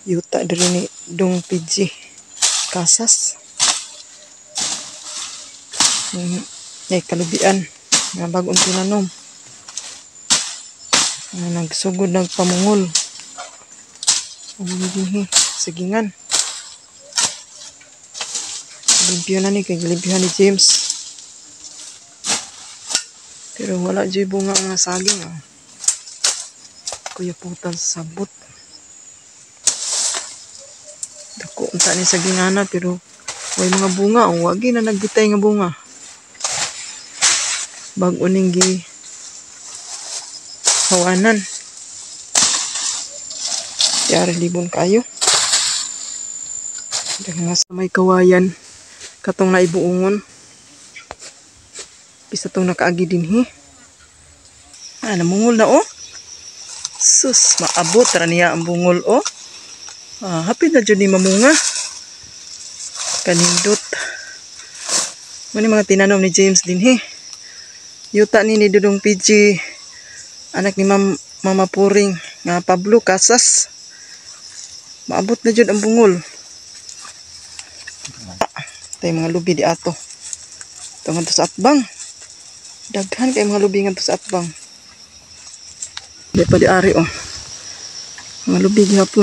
yuta diri ni Dong PG Casas. Kalubian nga bagong tinanom. Nagsugod nagpamungol. Sigingan. Limpyo na ni kay limpyo ni James. Pero wala dyan bunga nga saging. Kuya putal sabot. Dako unta ni sagingana pero may mga bunga. Wagi na nagbitay nga bunga. Bago ning gi hawanan. Yari libon kayo. Dahil nga sa may kawayan katong naibuungon. Bisa tong nakaagi dinhi. Namungol na Sus, maabot ra niya ang bungol hapit na jud ni mamunga. Kanindot. Muni mga tinanom ni James dinhi. Yuta ni Dudong PG, anak ni Mama Puring nga Pablo Casas. Maabot na jud ang bungol. Tay mga lubi di ato. Tungan to sa atbang. Daghan kay mga lubi ngadto sa atbang. Di pa di ari mga lubi gihapon.